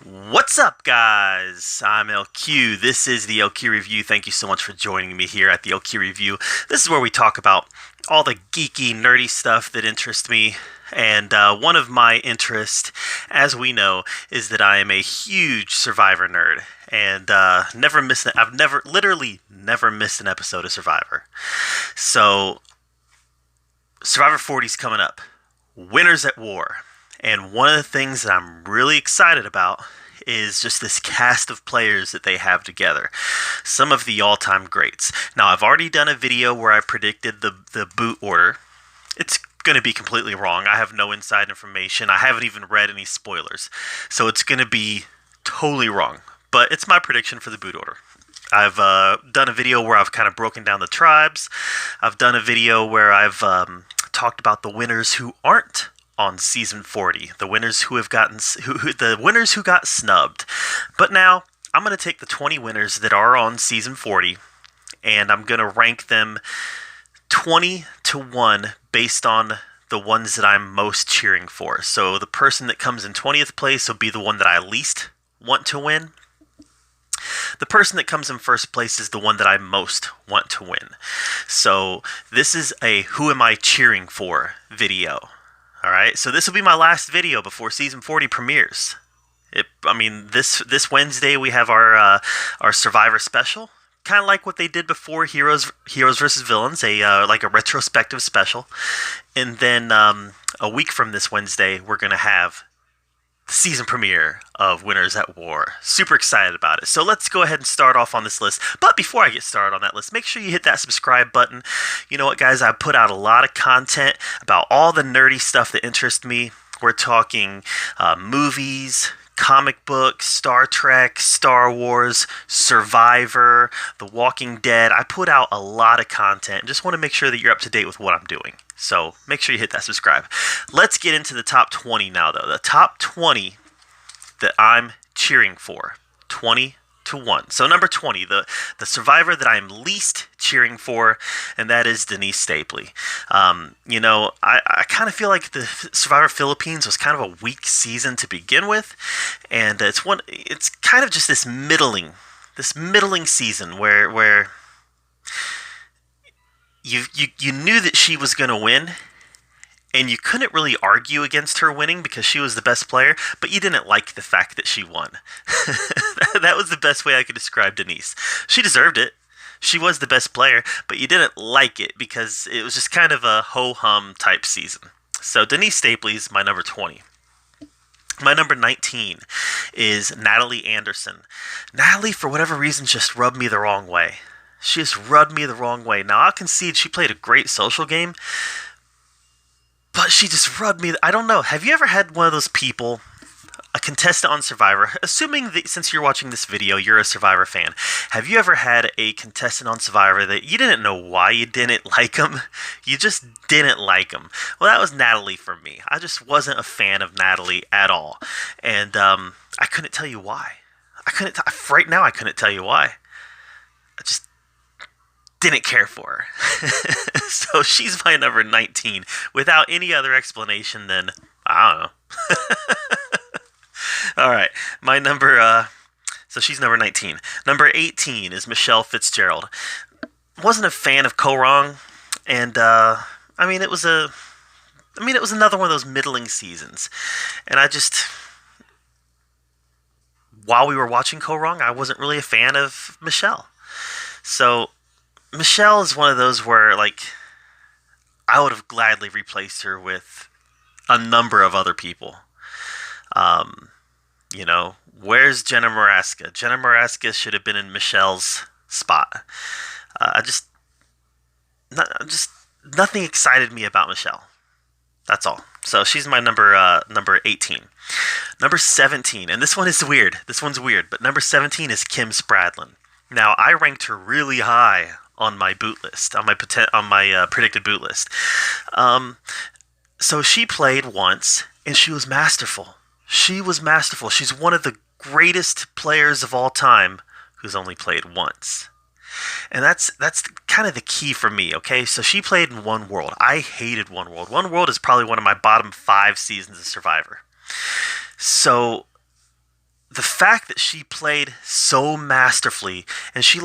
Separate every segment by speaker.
Speaker 1: What's up, guys? I'm LQ. This is the LQ Review. Thank you so much for joining me here at the LQ Review. This is where we talk about all the geeky, nerdy stuff that interests me. And one of my interests, as we know, is that I am a huge Survivor nerd. And literally never missed an episode of Survivor. So, Survivor 40 is coming up. Winners at War. And one of the things that I'm really excited about is just this cast of players that they have together. Some of the all-time greats. Now, I've already done a video where I predicted the boot order. It's going to be completely wrong. I have no inside information. I haven't even read any spoilers. So it's going to be totally wrong. But it's my prediction for the boot order. I've done a video where I've kind of broken down the tribes. I've done a video where I've talked about the winners who aren't on season 40, the winners who have gotten the winners who got snubbed. But now I'm going to take the 20 winners that are on season 40 and I'm going to rank them 20 to 1 based on the ones that I'm most cheering for. So the person that comes in 20th place will be the one that I least want to win. The person that comes in first place is the one that I most want to win. So this is a who am I cheering for video. Alright, so this will be my last video before season 40 premieres. This Wednesday we have our Survivor special. Kind of like what they did before Heroes vs. Villains, like a retrospective special. And then a week from this Wednesday, we're going to have the season premiere of Winners at War. Super excited about it. So let's go ahead and start off on this list. But before I get started on that list, make sure you hit that subscribe button. You know what, guys? I put out a lot of content about all the nerdy stuff that interests me. We're talking movies, comic books, Star Trek, Star Wars, Survivor, The Walking Dead. I put out a lot of content. Just want to make sure that you're up to date with what I'm doing. So make sure you hit that subscribe. Let's get into the top 20 now, though. The top 20 that I'm cheering for. 20 to 1. So number 20, the survivor that I'm least cheering for, and that is Denise Tapley. I kind of feel like the Survivor Philippines was kind of a weak season to begin with, and it's kind of just this middling season where you knew that she was going to win, and you couldn't really argue against her winning because she was the best player, but you didn't like the fact that she won. That was the best way I could describe Denise. She deserved it. She was the best player, but you didn't like it because it was just kind of a ho-hum type season. So Denise Tapley's my number 20. My number 19 is Natalie Anderson. Natalie, for whatever reason, just rubbed me the wrong way. She just rubbed me the wrong way. Now, I'll concede she played a great social game, but she just rubbed me. I don't know. Have you ever had one of those people, a contestant on Survivor, assuming that since you're watching this video, you're a Survivor fan, have you ever had a contestant on Survivor that you didn't know why you didn't like them? You just didn't like them. Well, that was Natalie for me. I just wasn't a fan of Natalie at all. And I couldn't tell you why. Right now, I couldn't tell you why. I just didn't care for her. So she's my number 19 without any other explanation than, I don't know. All right, so she's number 19. Number 18 is Michelle Fitzgerald. Wasn't a fan of Korong, and it was another one of those middling seasons, and while we were watching Korong, I wasn't really a fan of Michelle. So Michelle is one of those where, like, I would have gladly replaced her with a number of other people. Where's Jenna Maraska? Jenna Maraska should have been in Michelle's spot. Nothing excited me about Michelle. That's all. So she's my number 18. Number 17, and this one is weird. This one's weird, but number 17 is Kim Spradlin. Now, I ranked her really high on my boot list, on my predicted boot list. So she played once, and she was masterful. She's one of the greatest players of all time who's only played once. And that's kind of the key for me, okay? So she played in One World. I hated One World. One World is probably one of my bottom 5 seasons of Survivor. So the fact that she played so masterfully, and she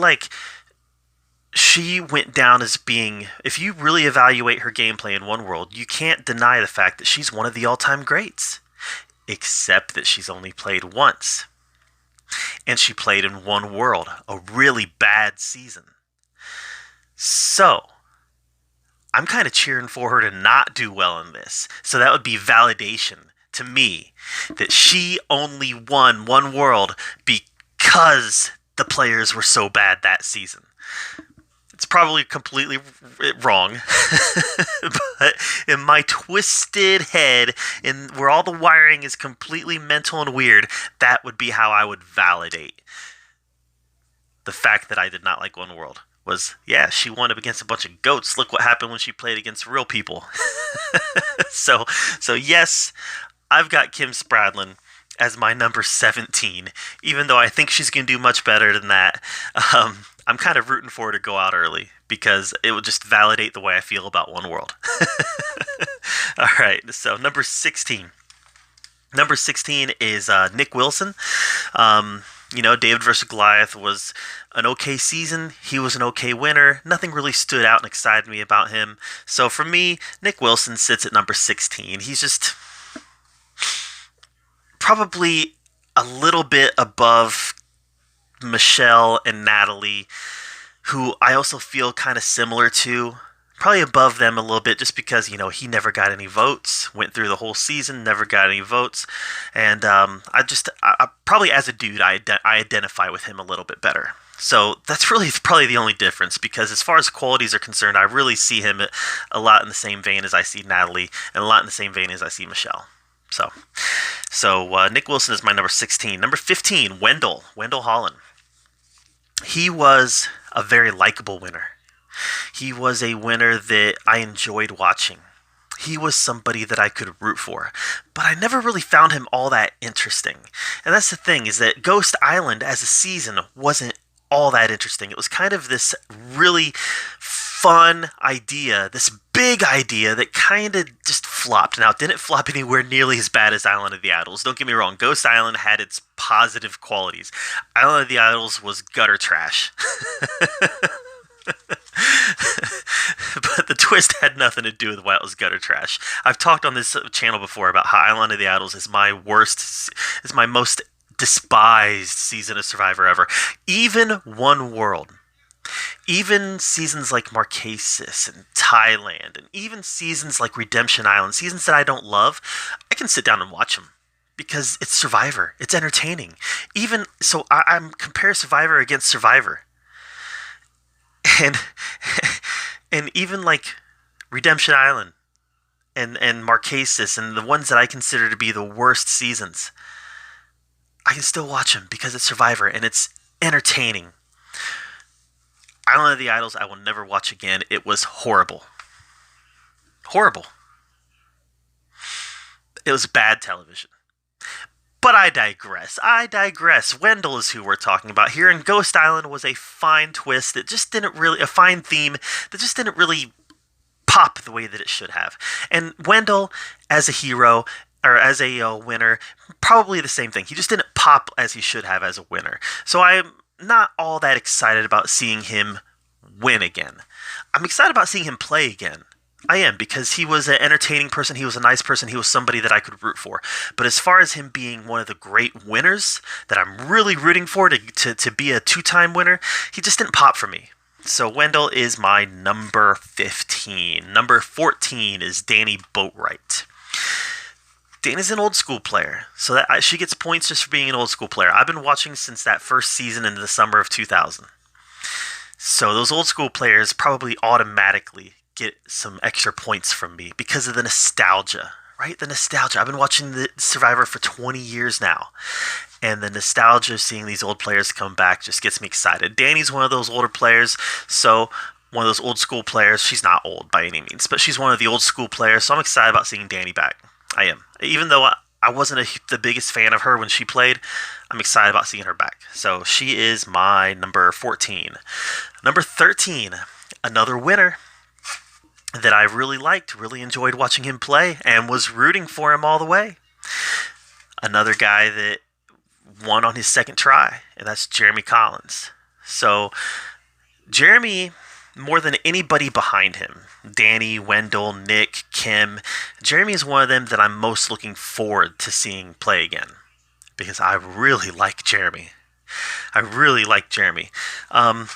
Speaker 1: went down as being, if you really evaluate her gameplay in One World, you can't deny the fact that she's one of the all-time greats. Except that she's only played once. And she played in One World, a really bad season. So, I'm kind of cheering for her to not do well in this. So that would be validation to me that she only won One World because the players were so bad that season. It's probably completely wrong, but in my twisted head, where all the wiring is completely mental and weird, that would be how I would validate the fact that I did not like One World. Was, yeah, she won up against a bunch of goats. Look what happened when she played against real people. So yes, I've got Kim Spradlin as my number 17, even though I think she's going to do much better than that. I'm kind of rooting for her to go out early because it will just validate the way I feel about One World. All right, so number 16. Number 16 is Nick Wilson. David vs. Goliath was an okay season. He was an okay winner. Nothing really stood out and excited me about him. So for me, Nick Wilson sits at number 16. He's just probably a little bit above Michelle and Natalie, who I also feel kind of similar to. Probably above them a little bit just because, he never got any votes. Went through the whole season, never got any votes. And I probably as a dude, I identify with him a little bit better. So that's really probably the only difference, because as far as qualities are concerned, I really see him a lot in the same vein as I see Natalie, and a lot in the same vein as I see Michelle. So Nick Wilson is my number 16. Number 15, Wendell Holland. He was a very likable winner. He was a winner that I enjoyed watching. He was somebody that I could root for, but I never really found him all that interesting. And that's the thing, is that Ghost Island as a season wasn't all that interesting. It was kind of this really fun idea, this big idea that kind of just flopped. Now, it didn't flop anywhere nearly as bad as Island of the Idols. Don't get me wrong, Ghost Island had its positive qualities. Island of the Idols was gutter trash. But the twist had nothing to do with why it was gutter trash. I've talked on this channel before about how Island of the Idols is my most despised season of Survivor ever. Even One World, even seasons like Marquesas and Thailand, and even seasons like Redemption Island, seasons that I don't love, I can sit down and watch them because it's Survivor. It's entertaining. Even so, I'm compare Survivor against Survivor. And even like Redemption Island and Marquesas and the ones that I consider to be the worst seasons, I can still watch them because it's Survivor and it's entertaining. Island of the Idols I will never watch again. It was horrible. Horrible. It was bad television. But I digress. Wendell is who we're talking about here, and Ghost Island was a fine twist that just didn't really, a fine theme that just didn't really pop the way that it should have. And Wendell, as a hero, or as a winner, probably the same thing. He just didn't pop as he should have as a winner. So I'm not all that excited about seeing him win again. I'm excited about seeing him play again. I am, because he was an entertaining person, he was a nice person, he was somebody that I could root for. But as far as him being one of the great winners that I'm really rooting for to be a two-time winner, he just didn't pop for me. So Wendell is my number 15. Number 14 is Dani Boatwright. Dana's an old school player, so that she gets points just for being an old school player. I've been watching since that first season in the summer of 2000. So those old school players probably automatically get some extra points from me because of the nostalgia, right? The nostalgia. I've been watching the Survivor for 20 years now, and the nostalgia of seeing these old players come back just gets me excited. Dani's one of those older players, so one of those old school players. She's not old by any means, but she's one of the old school players, so I'm excited about seeing Dani back. I am. Even though I wasn't the biggest fan of her when she played, I'm excited about seeing her back. So she is my number 14. Number 13, another winner that I really liked, really enjoyed watching him play, and was rooting for him all the way. Another guy that won on his second try, and that's Jeremy Collins. So Jeremy, more than anybody behind him, Dani, Wendell, Nick, Kim, Jeremy is one of them that I'm most looking forward to seeing play again, because I really like Jeremy. And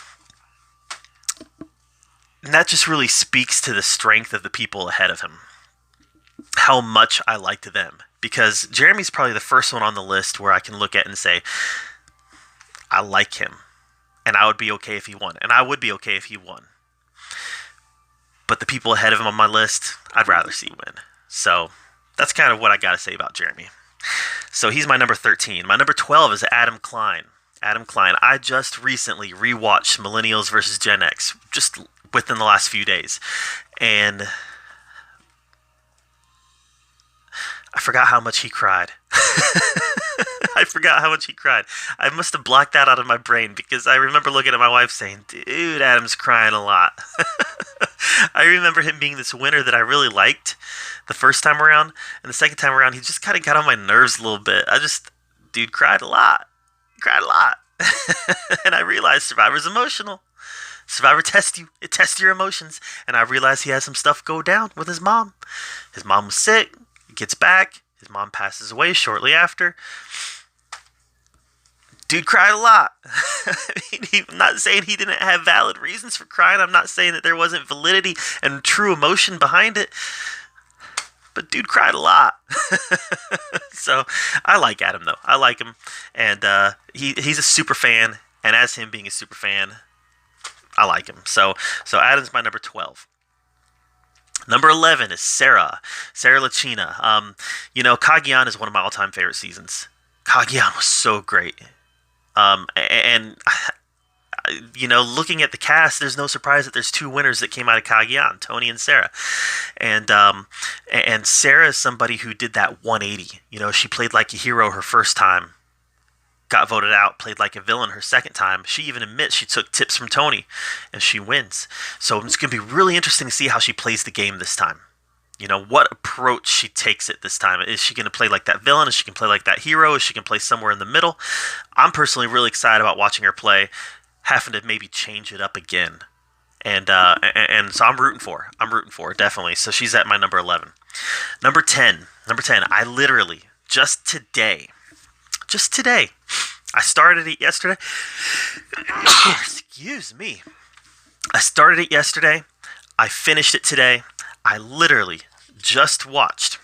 Speaker 1: that just really speaks to the strength of the people ahead of him, how much I liked them. Because Jeremy's probably the first one on the list where I can look at and say, I like him. And I would be okay if he won. And I would be okay if he won. But the people ahead of him on my list, I'd rather see win. So that's kind of what I got to say about Jeremy. So he's my number 13. My number 12 is Adam Klein. Adam Klein. I just recently rewatched Millennials versus Gen X, just within the last few days. And I forgot how much he cried. I must have blocked that out of my brain, because I remember looking at my wife saying, dude, Adam's crying a lot. I remember him being this winner that I really liked the first time around, and the second time around, he just kind of got on my nerves a little bit. Dude cried a lot. And I realized Survivor's emotional. Survivor tests you. It tests your emotions. And I realized he had some stuff go down with his mom. His mom was sick. He gets back. His mom passes away shortly after. Dude cried a lot. I'm not saying he didn't have valid reasons for crying. I'm not saying that there wasn't validity and true emotion behind it. But dude cried a lot. So I like Adam, though. I like him. And he's a super fan. And as him being a super fan, I like him. So Adam's my number 12. Number 11 is Sarah Latina. Cagayan is one of my all-time favorite seasons. Cagayan was so great. Looking at the cast, there's no surprise that there's two winners that came out of Cagayan, Tony and Sarah. And Sarah is somebody who did that 180. She played like a hero her first time, got voted out, played like a villain her second time. She even admits she took tips from Tony, and she wins. So it's going to be really interesting to see how she plays the game this time. What approach she takes it this time. Is she going to play like that villain? Is she going to play like that hero? Is she going to play somewhere in the middle? I'm personally really excited about watching her play, having to maybe change it up again. And so I'm rooting for her, definitely. So she's at my number 11. Number 10. I literally, just today, I started it yesterday. Excuse me. I started it yesterday. I finished it today. I literally just watched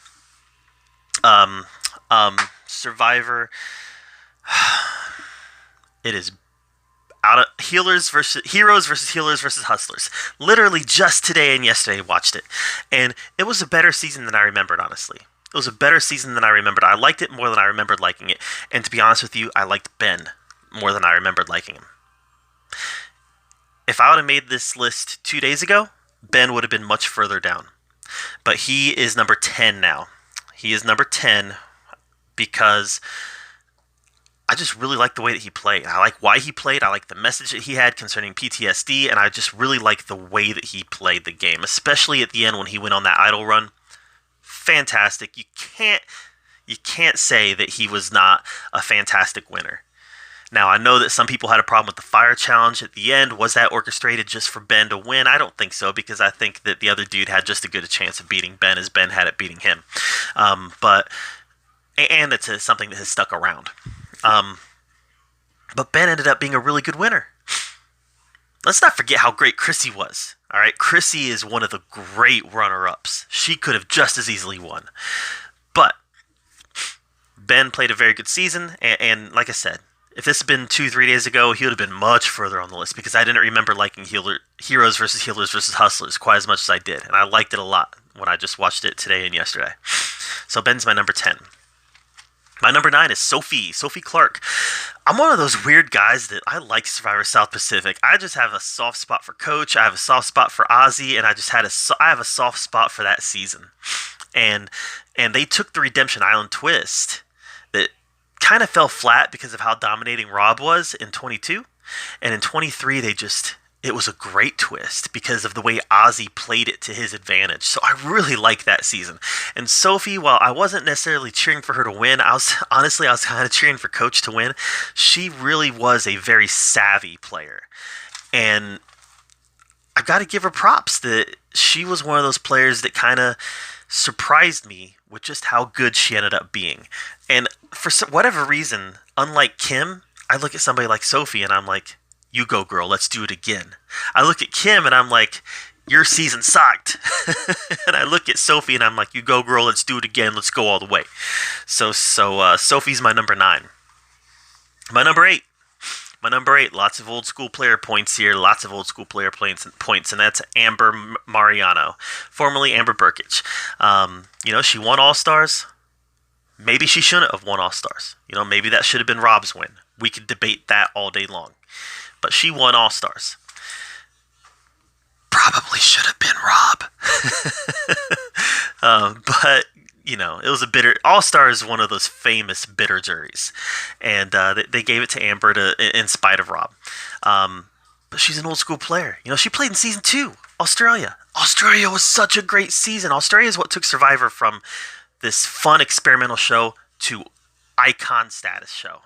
Speaker 1: Survivor. It is out of Heroes versus Healers versus Hustlers. Literally just today and yesterday watched it. And it was a better season than I remembered, honestly. It was a better season than I remembered. I liked it more than I remembered liking it. And to be honest with you, I liked Ben more than I remembered liking him. If I would have made this list 2 days ago, Ben would have been much further down. But he is number 10 now. He is number 10 because I just really like the way that he played. I like why he played. I like the message that he had concerning PTSD. And I just really like the way that he played the game, especially at the end when he went on that idol run. Fantastic. You can't say that he was not a fantastic winner. Now, I know that some people had a problem with the fire challenge at the end. Was that orchestrated just for Ben to win? I don't think so, because I think that the other dude had just as good a chance of beating Ben as Ben had at beating him. And it's something that has stuck around. But Ben ended up being a really good winner. Let's not forget how great Chrissy was. All right, Chrissy is one of the great runner-ups. She could have just as easily won. But Ben played a very good season, and like I said, if this had been 2-3 days ago, he would have been much further on the list, because I didn't remember liking Heroes versus Healers versus Hustlers quite as much as I did, and I liked it a lot when I just watched it today and yesterday. So Ben's my number 10. My number 9 is Sophie Clark. I'm one of those weird guys that I like Survivor South Pacific. I just have a soft spot for Coach. I have a soft spot for Ozzy, and I have a soft spot for that season. And they took the Redemption Island twist that kind of fell flat because of how dominating Rob was in 22, and in 23 it was a great twist because of the way Ozzy played it to his advantage. So I really like that season. And Sophie, while I wasn't necessarily cheering for her to win, I was kind of cheering for Coach to win. She really was a very savvy player. And I've got to give her props that she was one of those players that kind of surprised me with just how good she ended up being. And for whatever reason, unlike Kim, I look at somebody like Sophie and I'm like, you go, girl, let's do it again. I look at Kim and I'm like, your season sucked. And I look at Sophie and I'm like, you go, girl, let's do it again. Let's go all the way. So Sophie's my number 9. My number 8. Lots of old school player points here. Lots of old school player points, and that's Amber Mariano, formerly Amber Burkich. She won All-Stars. Maybe she shouldn't have won All-Stars. Maybe that should have been Rob's win. We could debate that all day long. But she won All-Stars. Probably should have been Rob. But, it was a bitter... All-Star is one of those famous bitter juries. And they gave it to Amber in spite of Rob. But she's an old-school player. She played in Season 2, Australia. Australia was such a great season. Australia is what took Survivor from this fun experimental show to icon status show.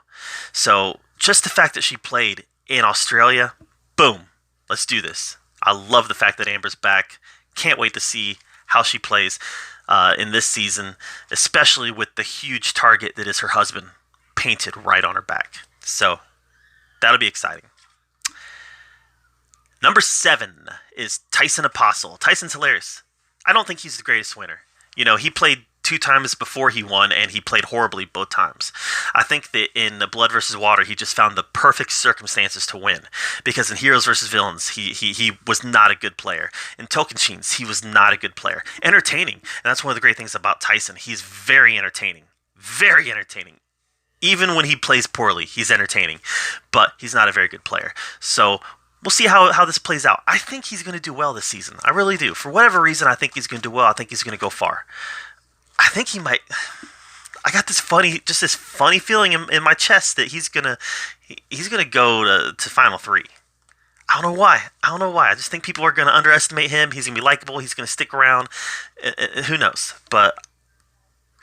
Speaker 1: So, just the fact that she played in Australia, boom, let's do this. I love the fact that Amber's back. Can't wait to see how she plays in this season, especially with the huge target that is her husband painted right on her back. So that'll be exciting. Number 7 is Tyson Apostle. Tyson's hilarious. I don't think he's the greatest winner. He played 2 times before he won, and he played horribly both times. I think that in the Blood vs. Water, he just found the perfect circumstances to win. Because in Heroes vs. Villains, he was not a good player. In Tolkien, he was not a good player. Entertaining. And that's one of the great things about Tyson. He's very entertaining. Very entertaining. Even when he plays poorly, he's entertaining. But he's not a very good player. So we'll see how this plays out. I think he's going to do well this season. I really do. For whatever reason, I think he's going to do well. I think he's going to go far. I think he might. I got this funny feeling in my chest that he's gonna go to Final 3. I don't know why. I just think people are gonna underestimate him. He's gonna be likable. He's gonna stick around. Who knows? But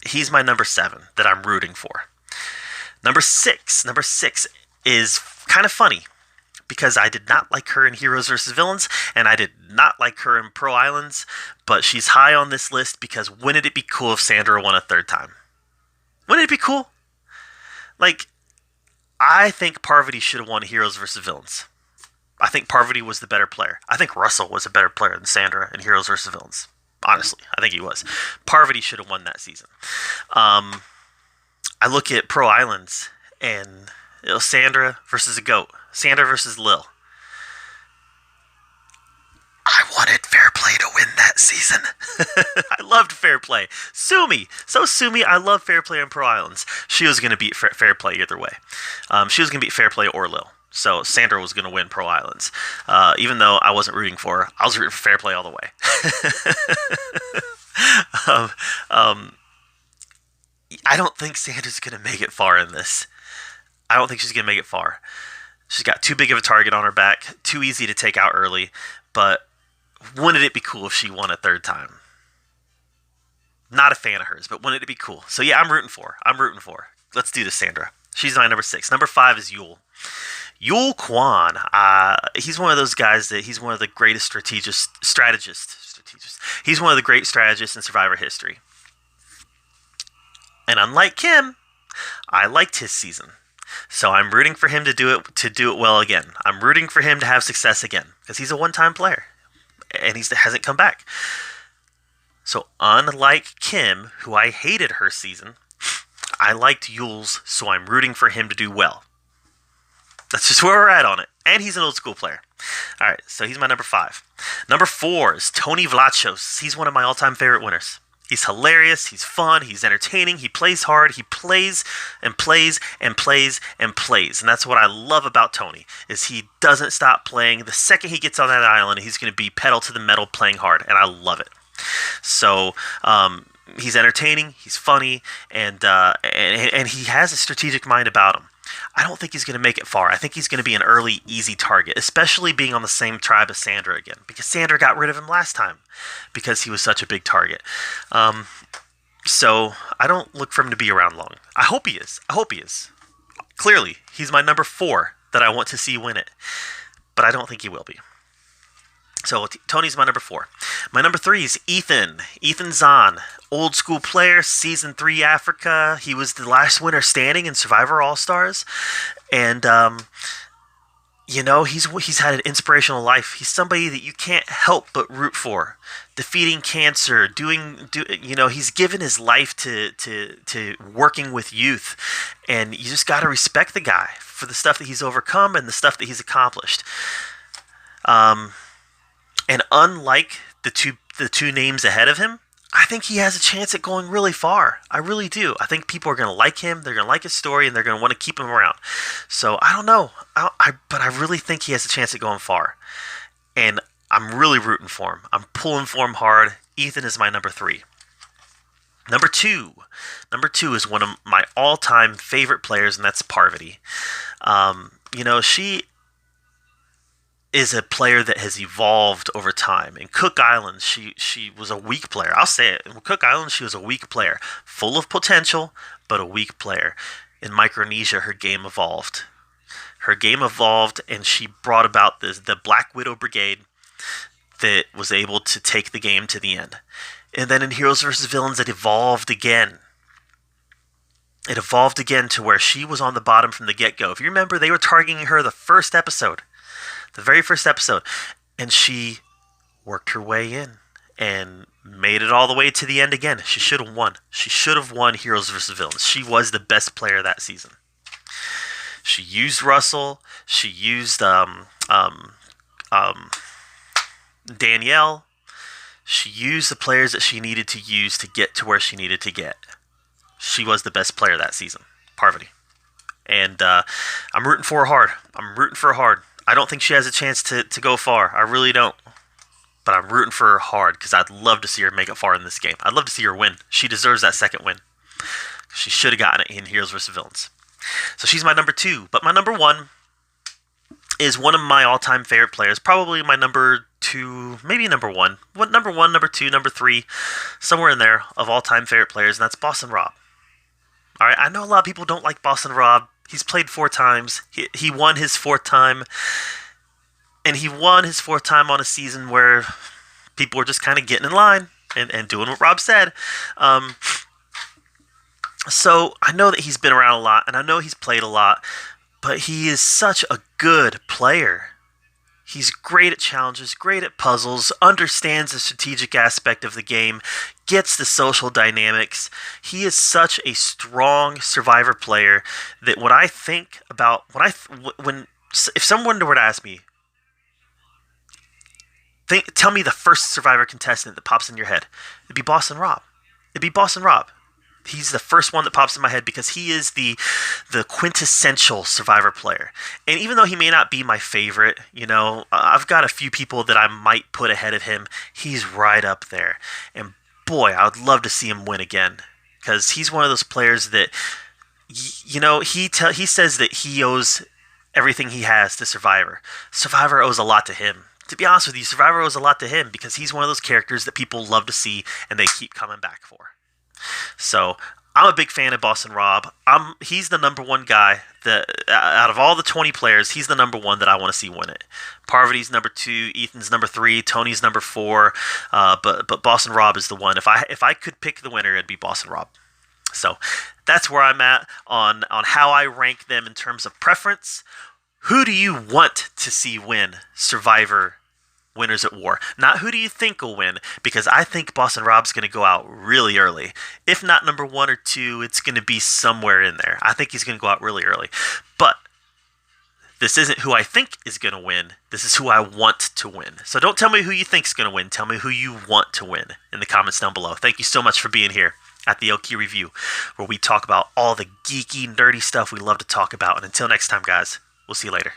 Speaker 1: he's my number 7 that I'm rooting for. Number 6 is kind of funny because I did not like her in Heroes vs. Villains, and I did not like her in Pro Islands, but she's high on this list because wouldn't it be cool if Sandra won a 3rd time? Wouldn't it be cool? I think Parvati should have won Heroes vs. Villains. I think Parvati was the better player. I think Russell was a better player than Sandra in Heroes vs. Villains. Honestly, I think he was. Parvati should have won that season. I look at Pro Islands, and it was Sandra versus a goat. Sandra versus Lil. I wanted Fair Play to win that season. I loved Fair Play. Sue me. I love Fair Play on Pro Islands. She was going to beat Fair Play either way. She was going to beat Fair Play or Lil. So Sandra was going to win Pro Islands. Even though I wasn't rooting for her, I was rooting for Fair Play all the way. I don't think Sandra's going to make it far in this. I don't think she's going to make it far. She's got too big of a target on her back, too easy to take out early, but wouldn't it be cool if she won a 3rd time? Not a fan of hers, but wouldn't it be cool? So yeah, I'm rooting for her. Let's do this, Sandra. She's my number 6. Number 5 is Yul. Yul Kwan. He's one of those guys that he's one of the greatest strategists. He's one of the great strategists in Survivor history. And unlike Kim, I liked his season. So I'm rooting for him to do it well again. I'm rooting for him to have success again because he's a one-time player and he hasn't come back. So unlike Kim, who I hated her season, I liked Yul's, so I'm rooting for him to do well. That's just where we're at on it. And he's an old school player. All right, so he's my number 5. Number 4 is Tony Vlachos. He's one of my all-time favorite winners. He's hilarious, he's fun, he's entertaining, he plays hard, he plays and plays and plays and plays. And that's what I love about Tony, is he doesn't stop playing. The second he gets on that island, he's going to be pedal to the metal playing hard, and I love it. So, he's entertaining, he's funny, and he has a strategic mind about him. I don't think he's going to make it far. I think he's going to be an early, easy target, especially being on the same tribe as Sandra again, because Sandra got rid of him last time because he was such a big target. So I don't look for him to be around long. I hope he is. Clearly, he's my number 4 that I want to see win it, but I don't think he will be. So Tony's my number 4. My number 3 is Ethan Zohn. Old school player, season 3 Africa. He was the last winner standing in Survivor All-Stars. And, he's had an inspirational life. He's somebody that you can't help but root for. Defeating cancer, he's given his life to working with youth. And you just got to respect the guy for the stuff that he's overcome and the stuff that he's accomplished. And unlike the two names ahead of him, I think he has a chance at going really far. I really do. I think people are going to like him. They're going to like his story, and they're going to want to keep him around. So I don't know. But I really think he has a chance at going far. And I'm really rooting for him. I'm pulling for him hard. Ethan is my number 3. Number two is one of my all-time favorite players, and that's Parvati. She is a player that has evolved over time. In Cook Islands, she was a weak player. I'll say it. In Cook Islands, she was a weak player. Full of potential, but a weak player. In Micronesia, her game evolved. And she brought about the Black Widow Brigade that was able to take the game to the end. And then in Heroes vs. Villains, it evolved again. To where she was on the bottom from the get-go. If you remember, they were targeting her the very first episode, and she worked her way in and made it all the way to the end again. She should have won. She should have won Heroes vs. Villains. She was the best player that season. She used Russell. She used Danielle. She used the players that she needed to use to get to where she needed to get. She was the best player that season, Parvati. And I'm rooting for her hard. I don't think she has a chance to go far. I really don't. But I'm rooting for her hard because I'd love to see her make it far in this game. I'd love to see her win. She deserves that second win. She should have gotten it in Heroes vs. Villains. So she's my number 2. But my number 1 is one of my all-time favorite players. Probably my number 2, maybe number 1. Number 1, number 2, number 3, somewhere in there of all-time favorite players, and that's Boston Rob. All right, I know a lot of people don't like Boston Rob. He's played 4 times. He won his 4th time. And he won his 4th time on a season where people were just kind of getting in line and doing what Rob said. So I know that he's been around a lot, and I know he's played a lot, but he is such a good player. He's great at challenges, great at puzzles, understands the strategic aspect of the game, gets the social dynamics. He is such a strong Survivor player that when I think about if someone were to ask me, tell me the first Survivor contestant that pops in your head, it'd be Boston Rob. He's the first one that pops in my head because he is the quintessential Survivor player. And even though he may not be my favorite, I've got a few people that I might put ahead of him. He's right up there. And boy, I would love to see him win again because he's one of those players that, he says that he owes everything he has to Survivor. Survivor owes a lot to him. To be honest with you, Survivor owes a lot to him because he's one of those characters that people love to see and they keep coming back for. So I'm a big fan of Boston Rob. He's the number 1 guy that out of all the 20 players, he's the number 1 that I want to see win it. Parvati's number 2, Ethan's number 3, Tony's number 4, but Boston Rob is the one. If I could pick the winner, it'd be Boston Rob. So that's where I'm at on how I rank them in terms of preference. Who do you want to see win Survivor Winners at War? Not who do you think will win, because I think Boston Rob's going to go out really early. If not number 1 or 2, it's going to be somewhere in there. I think he's going to go out really early. But this isn't who I think is going to win. This is who I want to win. So don't tell me who you think is going to win. Tell me who you want to win in the comments down below. Thank you so much for being here at the LQ Review, where we talk about all the geeky, nerdy stuff we love to talk about. And until next time, guys, we'll see you later.